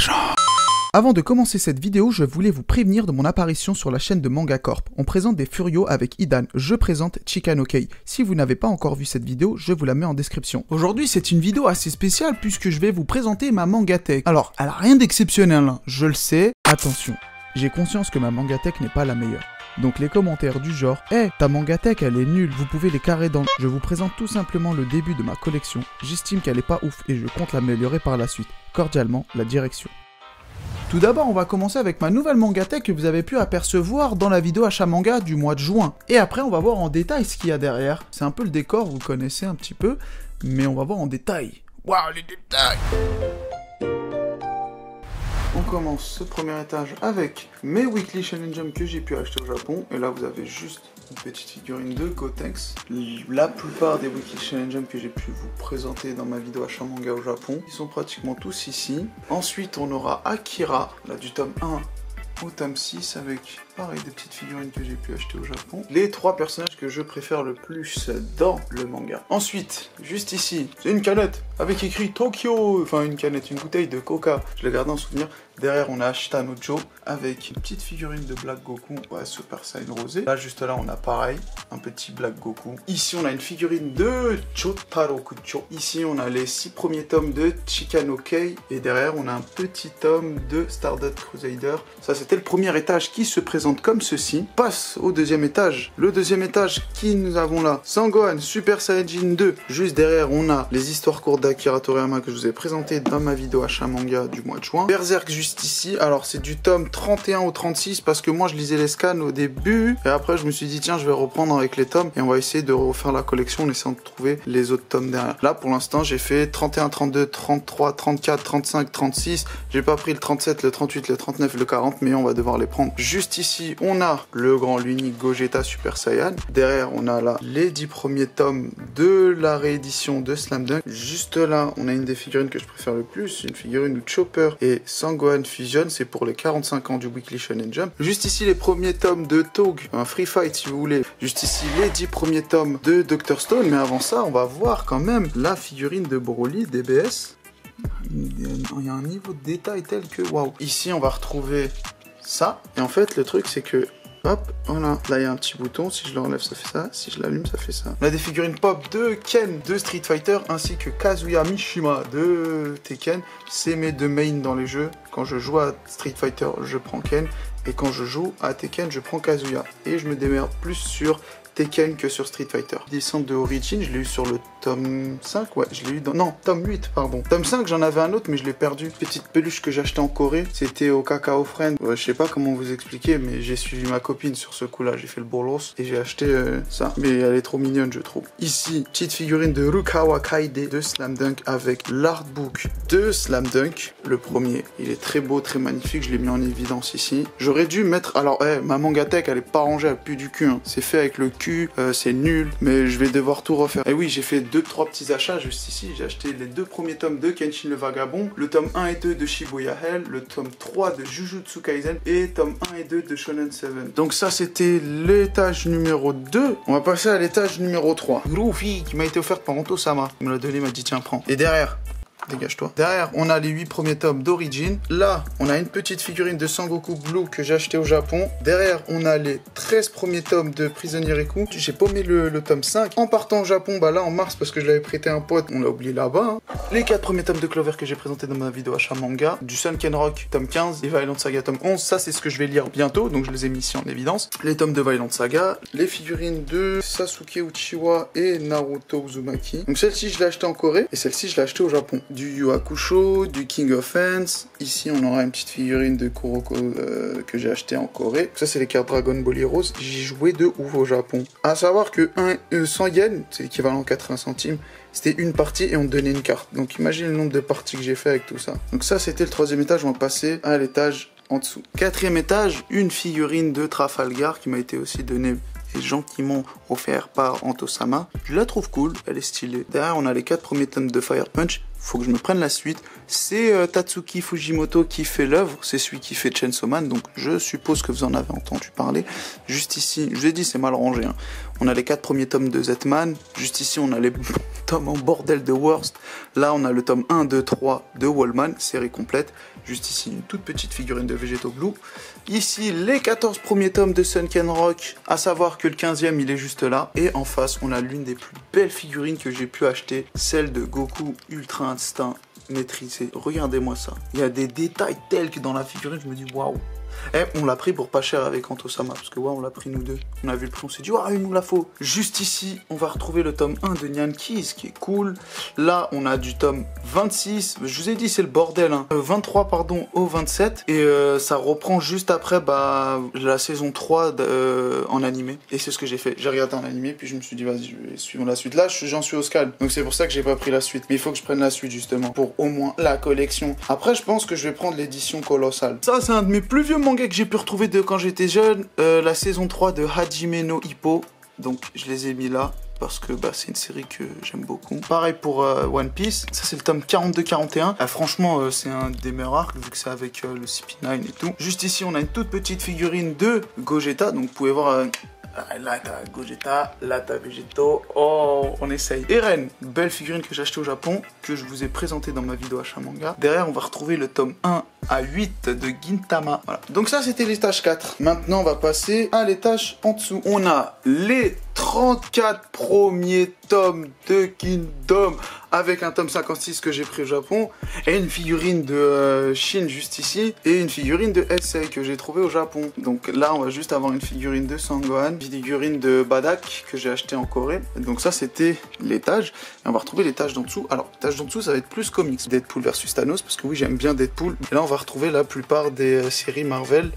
l'argent. Avant de commencer cette vidéo, je voulais vous prévenir de mon apparition sur la chaîne de Manga Corp. On présente des furios avec Idan, je présente Chikanokei. Si vous n'avez pas encore vu cette vidéo, je vous la mets en description. Aujourd'hui, c'est une vidéo assez spéciale puisque je vais vous présenter ma Mangatech. Alors, elle a rien d'exceptionnel, hein, je le sais. Attention, j'ai conscience que ma Mangatech n'est pas la meilleure. Donc les commentaires du genre « Hey, ta Mangatech elle est nulle, vous pouvez les carrer dans... » Je vous présente tout simplement le début de ma collection. J'estime qu'elle est pas ouf et je compte l'améliorer par la suite. Cordialement, la direction. Tout d'abord, on va commencer avec ma nouvelle Mangatech que vous avez pu apercevoir dans la vidéo achat manga du mois de juin. Et après, on va voir en détail ce qu'il y a derrière. C'est un peu le décor, vous le connaissez un petit peu, mais on va voir en détail. Waouh, les détails! On commence ce premier étage avec mes Weekly Shonen Jump que j'ai pu acheter au Japon. Et là, vous avez juste une petite figurine de Gotenks. La plupart des Weekly Shonen Jump que j'ai pu vous présenter dans ma vidéo achat manga au Japon, ils sont pratiquement tous ici. Ensuite, on aura Akira, là du tome 1 au tome 6 avec pareil des petites figurines que j'ai pu acheter au Japon. Les trois personnages que je préfère le plus dans le manga. Ensuite, juste ici, c'est une canette avec écrit Tokyo, enfin une canette, une bouteille de Coca. Je l'ai gardé en souvenir. Derrière, on a Ashita no Joe avec une petite figurine de Black Goku, ouais, Super Saiyan rosé. Là, juste là, on a pareil, un petit Black Goku. Ici, on a une figurine de Jotaro Kucho. Ici, on a les 6 premiers tomes de Chikanokei. Et derrière, on a un petit tome de Stardust Crusader. Ça, c'était le premier étage qui se présente comme ceci. Passe au deuxième étage. Le deuxième étage, qui nous avons là? Sangohan, Super Saiyajin 2. Juste derrière, on a les histoires courtes d'Akira Toriyama que je vous ai présentées dans ma vidéo achat manga du mois de juin. Berserk juste ici, alors c'est du tome 31 au 36 parce que moi je lisais les scans au début et après je me suis dit tiens je vais reprendre avec les tomes et on va essayer de refaire la collection en essayant de trouver les autres tomes derrière. Là pour l'instant j'ai fait 31, 32, 33, 34, 35, 36, j'ai pas pris le 37, le 38, le 39, le 40 mais on va devoir les prendre. Juste ici on a le grand, l'unique Gogeta Super Saiyan, derrière on a là les 10 premiers tomes de la réédition de Slam Dunk, juste là on a une des figurines que je préfère le plus, une figurine où Chopper et Sangohan fusionne, c'est pour les 45 ans du Weekly Shonen Jump. Juste ici les premiers tomes de Tog, un Free Fight si vous voulez. Juste ici les 10 premiers tomes de Dr Stone, mais avant ça on va voir quand même la figurine de Broly DBS. Il y a un niveau de détail tel que waouh. Ici on va retrouver ça, et en fait le truc c'est que hop, voilà, là il y a un petit bouton, si je l'enlève ça fait ça, si je l'allume ça fait ça. On a des figurines pop de Ken de Street Fighter ainsi que Kazuya Mishima de Tekken. C'est mes deux mains dans les jeux. Quand je joue à Street Fighter, je prends Ken. Et quand je joue à Tekken, je prends Kazuya. Et je me démerde plus sur Tekken que sur Street Fighter. Descente de Origin, je l'ai eu sur le tome 5, ouais, je l'ai eu dans... Non, tome 8, pardon. Tome 5, j'en avais un autre, mais je l'ai perdu. Petite peluche que j'ai acheté en Corée, c'était au Kakao Friend. Ouais, je sais pas comment vous expliquer, mais j'ai suivi ma copine sur ce coup-là, j'ai fait le bolos et j'ai acheté ça. Mais elle est trop mignonne, je trouve. Ici, petite figurine de Rukawa Kaide de Slam Dunk avec l'artbook de Slam Dunk, le premier. Il est très beau, très magnifique, je l'ai mis en évidence ici. J'aurais dû mettre... Alors, ma Mangatech, elle est pas rangée, elle pue du cul, hein. C'est fait avec le cul. C'est nul, mais je vais devoir tout refaire. Et oui, j'ai fait 2-3 petits achats juste ici. J'ai acheté les 2 premiers tomes de Kenshin le Vagabond, le tome 1 et 2 de Shibuya Hell, le tome 3 de Jujutsu Kaisen et tome 1 et 2 de Shonen 7. Donc ça, c'était l'étage numéro 2. On va passer à l'étage numéro 3. Groovy, qui m'a été offerte par Onto-sama. Il me l'a donné, il m'a dit tiens, prends. Et derrière... Dégage-toi. Derrière, on a les 8 premiers tomes d'Origin. Là, on a une petite figurine de Sangoku Blue que j'ai acheté au Japon. Derrière, on a les 13 premiers tomes de Prisonnier Riku. J'ai paumé le tome 5. En partant au Japon, bah là, en mars, parce que je l'avais prêté à un pote, on l'a oublié là-bas. Hein. Les 4 premiers tomes de Clover que j'ai présenté dans ma vidéo achat manga. Du Sunken Rock, tome 15. Et Violent Saga, tome 11. Ça, c'est ce que je vais lire bientôt, donc je les ai mis ici en évidence. Les tomes de Violent Saga. Les figurines de Sasuke Uchiwa et Naruto Uzumaki. Donc celle-ci, je l'ai achetée en Corée. Et celle-ci, je l'ai achetée au Japon. Du Yu Hakusho, du King of Fans. Ici, on aura une petite figurine de Kuroko que j'ai acheté en Corée. Ça, c'est les cartes Dragon Ball Heroes. J'y jouais de ouf au Japon. À savoir que 100 yens, c'est l'équivalent 80 centimes, c'était une partie et on te donnait une carte. Donc, imagine le nombre de parties que j'ai fait avec tout ça. Donc ça, c'était le 3e étage. On va passer à l'étage en dessous. 4e étage, une figurine de Trafalgar qui m'a été aussi donnée gentiment offert par Onto-sama. Je la trouve cool, elle est stylée. Derrière, on a les 4 premiers tomes de Fire Punch. Faut que je me prenne la suite. c'est Tatsuki Fujimoto qui fait l'œuvre, c'est celui qui fait Chainsaw Man, donc je suppose que vous en avez entendu parler. Juste ici, je vous ai dit, c'est mal rangé, hein. On a les 4 premiers tomes de Z-Man, juste ici on a les tomes en bordel de Worst, là on a le tome 1, 2, 3 de Wallman, série complète, juste ici une toute petite figurine de Vegeto Blue, ici les 14 premiers tomes de Sunken Rock, à savoir que le 15e il est juste là, et en face on a l'une des plus belles figurines que j'ai pu acheter, celle de Goku Ultra Instinct maîtrisé. Regardez-moi ça, il y a des détails tels que dans la figurine, je me dis waouh. Eh, on l'a pris pour pas cher avec Antosama, parce que ouais, on l'a pris nous deux. On a vu le prix, on s'est dit, ah, il nous la faut. Juste ici, on va retrouver le tome 1 de Nyan Keys, qui est cool. Là, on a du tome 26, je vous ai dit, c'est le bordel, hein. 23, pardon, au 27. Et ça reprend juste après, bah, la saison 3 en animé. Et c'est ce que j'ai fait. J'ai regardé en animé, puis je me suis dit, vas-y, je vais suivre la suite. Là, j'en suis au scalp. Donc c'est pour ça que j'ai pas pris la suite. Mais il faut que je prenne la suite, justement, pour au moins la collection. Après, je pense que je vais prendre l'édition colossale. Ça, c'est un de mes plus vieux mangas que j'ai pu retrouver de quand j'étais jeune, la saison 3 de Hajime no Ippo, donc je les ai mis là parce que bah, c'est une série que j'aime beaucoup. Pareil pour One Piece, ça c'est le tome 42-41, franchement c'est un des meilleurs arcs vu que c'est avec le CP9 et tout. Juste ici on a une toute petite figurine de Gogeta, donc vous pouvez voir là t'as Gogeta, là t'as Vegeto, oh on essaye. Eren, belle figurine que j'ai achetée au Japon, que je vous ai présentée dans ma vidéo achat manga. Derrière on va retrouver le tome 1 à 8 de Gintama. Voilà. Donc ça c'était l'étage 4. Maintenant on va passer à l'étage en dessous. On a les 34 premiers tomes de Kingdom avec un tome 56 que j'ai pris au Japon et une figurine de Shin juste ici et une figurine de Heisei que j'ai trouvé au Japon. Donc là on va juste avoir une figurine de Sangohan, une figurine de Badak que j'ai acheté en Corée. Donc ça c'était l'étage et on va retrouver l'étage d'en dessous. Alors l'étage d'en dessous ça va être plus comics, Deadpool versus Thanos parce que oui j'aime bien Deadpool. Et là on va retrouver la plupart des séries Marvel.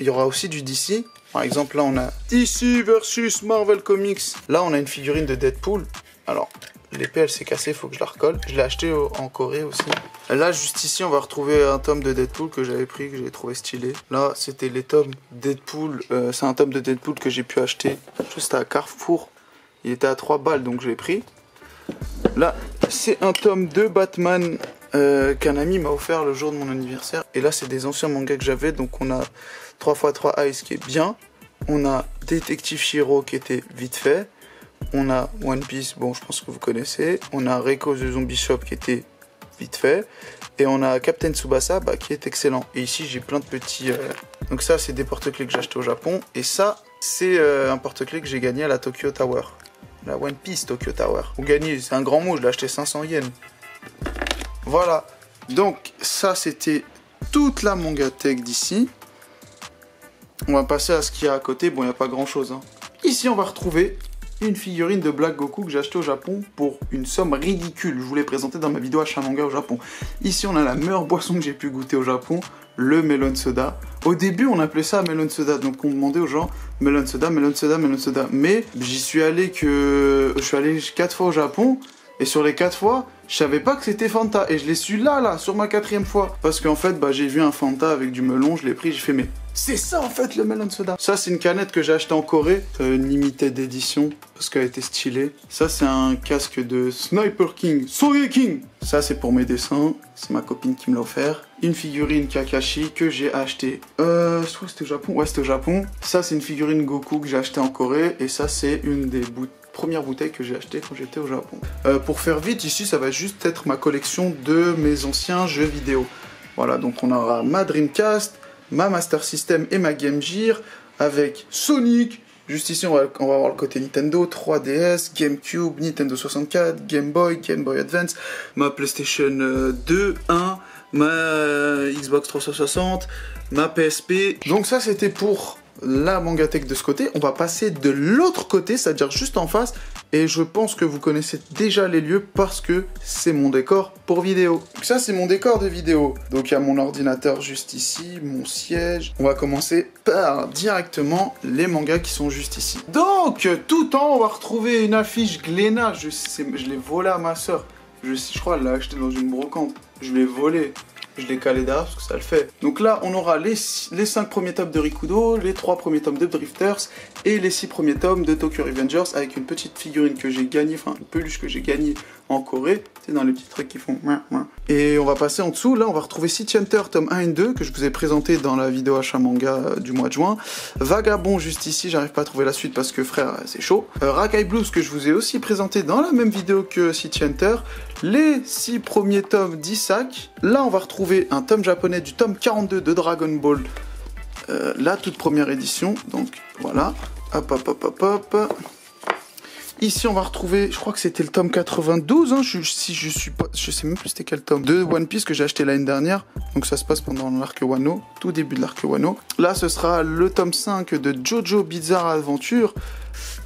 Il y aura aussi du DC. Par exemple, là, on a DC versus Marvel Comics. Là, on a une figurine de Deadpool. Alors, l'épée, elle s'est cassée, il faut que je la recolle. Je l'ai acheté en Corée aussi. Là, juste ici, on va retrouver un tome de Deadpool que j'avais pris, que j'ai trouvé stylé. Là, c'était les tomes Deadpool. C'est un tome de Deadpool que j'ai pu acheter juste à Carrefour. Il était à 3 balles, donc je l'ai pris. Là, c'est un tome de Batman qu'un ami m'a offert le jour de mon anniversaire. Et là, c'est des anciens mangas que j'avais. Donc, on a 3x3 Ice qui est bien. On a Détective Shiro qui était vite fait. On a One Piece, bon, je pense que vous connaissez. On a Reiko the Zombie Shop qui était vite fait. Et on a Captain Tsubasa bah, qui est excellent. Et ici, j'ai plein de petits... Donc ça, c'est des porte-clés que j'ai acheté au Japon. Et ça, c'est un porte-clés que j'ai gagné à la Tokyo Tower. La One Piece Tokyo Tower. Ou gagné, c'est un grand mot, je l'ai acheté 500 yens. Voilà. Donc, ça, c'était toute la mangatech d'ici. On va passer à ce qu'il y a à côté. Bon, il n'y a pas grand-chose. Hein. Ici, on va retrouver une figurine de Black Goku que j'ai acheté au Japon pour une somme ridicule. Je vous l'ai présenté dans ma vidéo achat manga au Japon. Ici, on a la meilleure boisson que j'ai pu goûter au Japon, le melon soda. Au début, on appelait ça melon soda. Donc, on demandait aux gens melon soda, melon soda, melon soda. Mais j'y suis allé je suis allé 4 fois au Japon. Et sur les 4 fois, je savais pas que c'était Fanta. Et je l'ai su là, sur ma 4e fois. Parce qu'en fait, bah, j'ai vu un Fanta avec du melon, je l'ai pris, j'ai fait, mais c'est ça en fait le melon soda. Ça, c'est une canette que j'ai achetée en Corée, une limited édition, parce qu'elle était stylée. Ça, c'est un casque de Sniper King, Soye King. Ça, c'est pour mes dessins, c'est ma copine qui me l'a offert. Une figurine Kakashi que j'ai achetée, soit c'était au Japon, ouais, c'était au Japon. Ça, c'est une figurine Goku que j'ai achetée en Corée, et ça, c'est une des première bouteille que j'ai acheté quand j'étais au Japon. Pour faire vite, ici ça va juste être ma collection de mes anciens jeux vidéo. Voilà, donc on aura ma Dreamcast, ma Master System et ma Game Gear avec Sonic. Juste ici on va avoir le côté Nintendo, 3DS, GameCube, Nintendo 64, Game Boy Advance, ma PlayStation 2, 1, ma Xbox 360, ma PSP. Donc ça c'était pour la mangatech de ce côté. On va passer de l'autre côté, c'est-à-dire juste en face, et je pense que vous connaissez déjà les lieux parce que c'est mon décor pour vidéo. Donc ça c'est mon décor de vidéo. Donc il y a mon ordinateur juste ici, mon siège. On va commencer par directement les mangas qui sont juste ici. Donc tout en haut on va retrouver une affiche Glénat. Je l'ai volée à ma soeur. Je crois qu'elle l'a acheté dans une brocante. Je l'ai volé. Je l'ai calé derrière parce que ça le fait. Donc là, on aura les 5 premiers tomes de Rikudo, les 3 premiers tomes de Drifters et les 6 premiers tomes de Tokyo Revengers avec une petite figurine que j'ai gagnée, enfin une peluche que j'ai gagnée en Corée, c'est dans les petits trucs qui font... Et on va passer en dessous, là on va retrouver City Hunter tome 1 et 2, que je vous ai présenté dans la vidéo achat manga du mois de juin. Vagabond juste ici, j'arrive pas à trouver la suite parce que frère, c'est chaud. Rakai Blues, que je vous ai aussi présenté dans la même vidéo que City Hunter. Les 6 premiers tomes d'Isaac. Là on va retrouver un tome japonais du tome 42 de Dragon Ball. La toute première édition, donc voilà. Hop, hop, hop, hop, hop. Ici, on va retrouver, je crois que c'était le tome 92, hein, je sais même plus c'était quel tome, de One Piece que j'ai acheté l'année dernière. Donc ça se passe pendant l'arc Wano, tout début de l'arc Wano. Là, ce sera le tome 5 de Jojo Bizarre Adventure.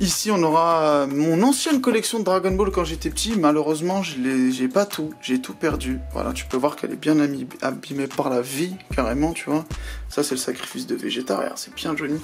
Ici, on aura mon ancienne collection de Dragon Ball quand j'étais petit. Malheureusement, j'ai pas tout. J'ai tout perdu. Voilà, tu peux voir qu'elle est bien abîmée par la vie, carrément, tu vois. Ça, c'est le sacrifice de Vegeta. Regarde, c'est bien joli.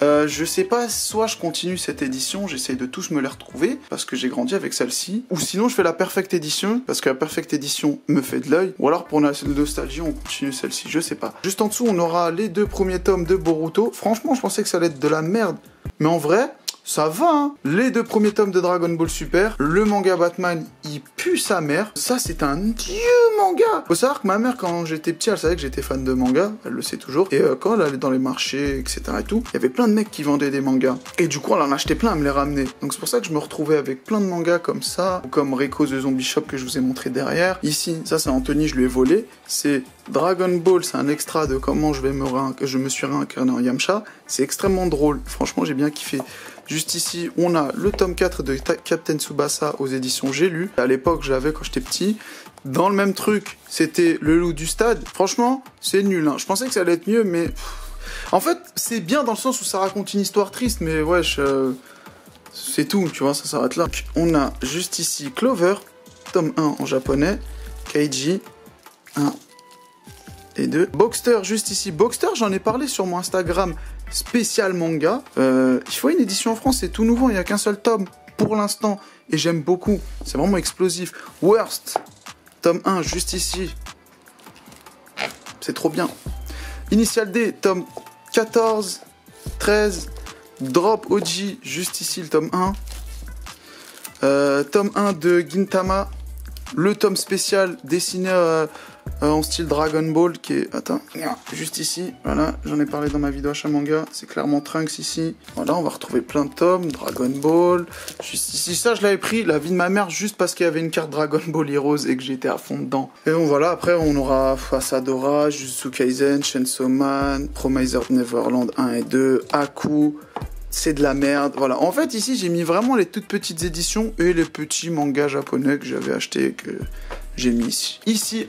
Je sais pas, soit je continue cette édition, j'essaye de tous me les retrouver, parce que j'ai grandi avec celle-ci. Ou sinon, je fais la Perfect Edition, parce que la Perfect Edition me fait de l'œil. Ou alors, pour la nostalgie, on continue celle-ci, je sais pas. Juste en dessous, on aura les 2 premiers tomes de Boruto. Franchement, je pensais que ça allait être de la merde. Mais en vrai... ça va, hein. Les 2 premiers tomes de Dragon Ball Super, le manga Batman, il pue sa mère. Ça, c'est un dieu manga. Faut savoir que ma mère, quand j'étais petit, elle savait que j'étais fan de manga, elle le sait toujours. Et quand elle allait dans les marchés, etc. et tout, il y avait plein de mecs qui vendaient des mangas. Et du coup, elle en achetait plein, elle me les ramenait. Donc c'est pour ça que je me retrouvais avec plein de mangas comme ça, comme Reiko the Zombie Shop que je vous ai montré derrière. Ici, ça c'est Anthony, je lui ai volé. C'est Dragon Ball, c'est un extra de comment je me suis réincarné en Yamcha. C'est extrêmement drôle. Franchement, j'ai bien kiffé. Juste ici, on a le tome 4 de Captain Tsubasa aux éditions J'ai lu. À l'époque, je l'avais quand j'étais petit. Dans le même truc, c'était Le Loup du Stade. Franchement, c'est nul, hein. Je pensais que ça allait être mieux, mais... en fait, c'est bien dans le sens où ça raconte une histoire triste, mais wesh, c'est tout, tu vois, ça s'arrête là. On a juste ici Clover, tome 1 en japonais, Keiji, 1 et 2. Boxster, juste ici. Boxster, j'en ai parlé sur mon Instagram spécial manga. Il faut une édition en France, c'est tout nouveau, il n'y a qu'un seul tome pour l'instant. Et j'aime beaucoup, c'est vraiment explosif. Worst, tome 1, juste ici. C'est trop bien. Initial D, tome 14, 13. Drop OG, juste ici, le tome 1. Tome 1 de Gintama. Le tome spécial dessiné en style Dragon Ball qui est... attends, juste ici, voilà, j'en ai parlé dans ma vidéo achat manga, c'est clairement Trunks ici. Voilà, on va retrouver plein de tomes, Dragon Ball, juste ici, ça je l'avais pris, La vie de ma mère, juste parce qu'il y avait une carte Dragon Ball Heroes et que j'étais à fond dedans. Et bon voilà, après on aura Asadora, Jujutsu Kaisen, Chainsaw Man, Promiser Neverland 1 et 2, Aku... c'est de la merde, voilà. En fait, ici, j'ai mis vraiment les toutes petites éditions et les petits mangas japonais que j'avais achetés, que j'ai mis ici. Ici,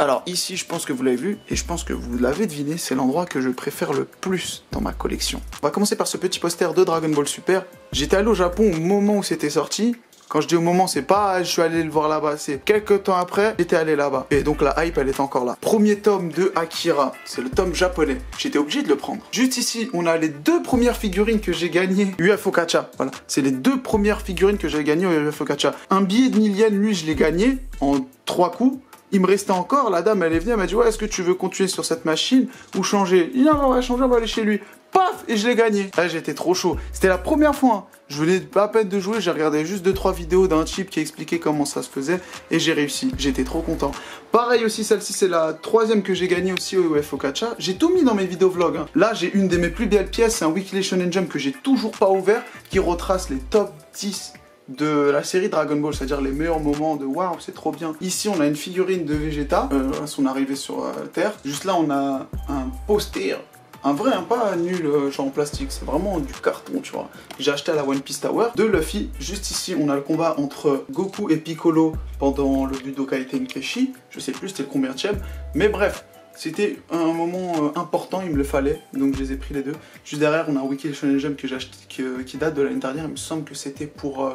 je pense que vous l'avez vu, et je pense que vous l'avez deviné, c'est l'endroit que je préfère le plus dans ma collection. On va commencer par ce petit poster de Dragon Ball Super. J'étais allé au Japon au moment où c'était sorti. Quand je dis au moment, c'est pas je suis allé le voir là-bas, c'est quelques temps après, j'étais allé là-bas. Et donc la hype, elle est encore là. Premier tome de Akira, c'est le tome japonais. J'étais obligé de le prendre. Juste ici, on a les 2 premières figurines que j'ai gagnées. UFO Gacha, voilà. C'est les 2 premières figurines que j'ai gagnées au UFO Gacha. Un billet de 1000 yens, lui, je l'ai gagné en 3 coups. Il me restait encore, la dame, elle est venue, elle m'a dit, ouais, est-ce que tu veux continuer sur cette machine ou changer? Il dit, non, on va changer, on va aller chez lui. Paf, et je l'ai gagné. Là, j'étais trop chaud. C'était la première fois, hein. Je venais pas à peine de jouer, j'ai regardé juste 2-3 vidéos d'un type qui expliquait comment ça se faisait et j'ai réussi. J'étais trop content. Pareil aussi, celle-ci, c'est la 3e que j'ai gagnée aussi au UFO Gacha. J'ai tout mis dans mes vidéos vlogs, hein. Là, j'ai une de mes plus belles pièces, c'est un Weekly Shonen Jump que j'ai toujours pas ouvert, qui retrace les top 10 de la série Dragon Ball, c'est-à-dire les meilleurs moments de waouh, c'est trop bien. Ici, on a une figurine de Vegeta, à son arrivée sur Terre. Juste là, on a un poster. Un vrai, hein, pas nul, genre en plastique, c'est vraiment du carton, tu vois. J'ai acheté à la One Piece Tower. De Luffy, juste ici, on a le combat entre Goku et Piccolo pendant le Budokai Tenkaichi. Je sais plus c'était le combienième, mais bref, c'était un moment important, il me le fallait, donc je les ai pris les 2. Juste derrière, on a un Weekly Shonen Jump que j'ai acheté, qui date de l'année dernière, il me semble que c'était pour...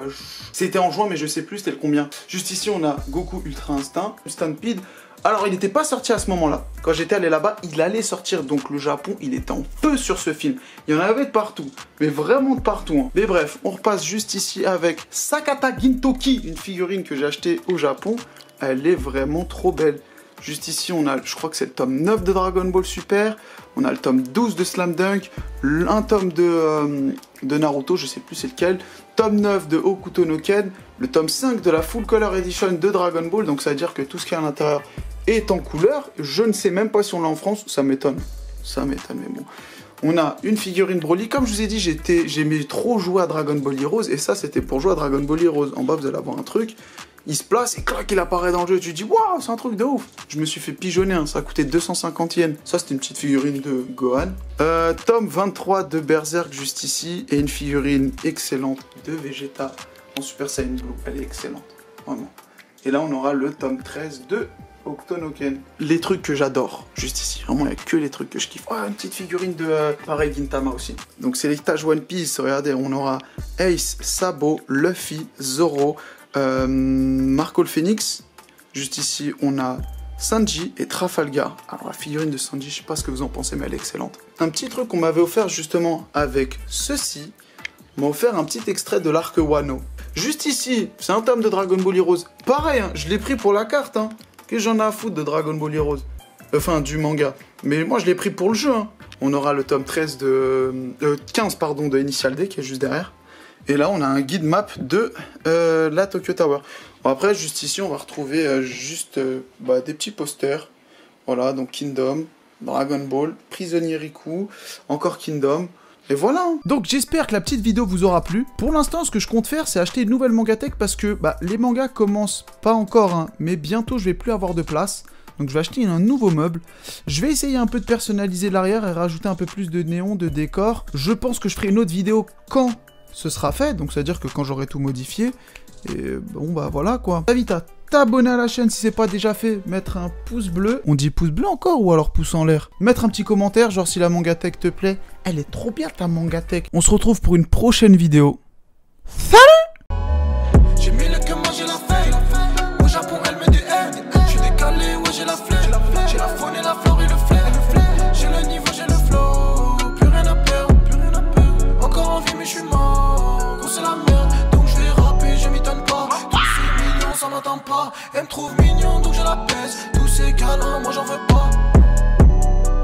c'était en juin, mais je sais plus c'était le combien. Juste ici, on a Goku Ultra Instinct, Stampede. Alors, il n'était pas sorti à ce moment-là. Quand j'étais allé là-bas, il allait sortir. Donc, le Japon, il était en feu sur ce film. Il y en avait de partout. Mais vraiment de partout, hein. Mais bref, on repasse juste ici avec Sakata Gintoki, une figurine que j'ai achetée au Japon. Elle est vraiment trop belle. Juste ici, on a, je crois que c'est le tome 9 de Dragon Ball Super. On a le tome 12 de Slam Dunk. Un tome de Naruto, je sais plus c'est lequel. Tome 9 de Hokuto no Ken. le tome 5 de la Full Color Edition de Dragon Ball. Donc ça veut dire que tout ce qui est à l'intérieur est en couleur. Je ne sais même pas si on l'a en France, ça m'étonne. Ça m'étonne, mais bon. On a une figurine Broly. Comme je vous ai dit, j'aimais trop jouer à Dragon Ball Heroes. Et ça, c'était pour jouer à Dragon Ball Heroes. En bas, vous allez avoir un truc. Il se place et clac, il apparaît dans le jeu. Tu dis, waouh, c'est un truc de ouf. Je me suis fait pigeonner, hein. Ça a coûté 250 yens. Ça, c'était une petite figurine de Gohan. Tome 23 de Berserk, juste ici. Et une figurine excellente de Vegeta en Super Saiyan Blue. Elle est excellente, vraiment. Et là, on aura le tome 13 de Octonoken. Les trucs que j'adore, juste ici. Vraiment, il n'y a que les trucs que je kiffe. Oh, une petite figurine de, pareil, Gintama aussi. Donc, c'est l'étage One Piece. Regardez, on aura Ace, Sabo, Luffy, Zoro, Marco le Phoenix. Juste ici, on a Sanji et Trafalgar. Alors, la figurine de Sanji, je sais pas ce que vous en pensez, mais elle est excellente. Un petit truc qu'on m'avait offert justement avec ceci, m'a offert un petit extrait de l'arc Wano. Juste ici, c'est un tome de Dragon Ball Heroes. Pareil, hein, je l'ai pris pour la carte, hein. Que j'en ai à foutre de Dragon Ball Heroes. Enfin, du manga. Mais moi, je l'ai pris pour le jeu. Hein. On aura le tome 15 pardon, de Initial D qui est juste derrière. Et là, on a un guide map de la Tokyo Tower. Bon, après, juste ici, on va retrouver des petits posters. Voilà, donc Kingdom, Dragon Ball, Prisonnier Riku, encore Kingdom. Et voilà. Donc j'espère que la petite vidéo vous aura plu. Pour l'instant, ce que je compte faire, c'est acheter une nouvelle mangatech parce que les mangas commencent pas encore, hein, mais bientôt je vais plus avoir de place. Donc je vais acheter un nouveau meuble. Je vais essayer un peu de personnaliser l'arrière et rajouter un peu plus de néon, de décor. Je pense que je ferai une autre vidéo quand ce sera fait. Donc ça veut dire que quand j'aurai tout modifié. Et bon voilà quoi. T'invite à t'abonner à la chaîne si c'est pas déjà fait, mettre un pouce bleu. On dit pouce bleu encore ou alors pouce en l'air? Mettre un petit commentaire, genre si la mangatech te plaît. Elle est trop bien ta mangatech. On se retrouve pour une prochaine vidéo. Salut!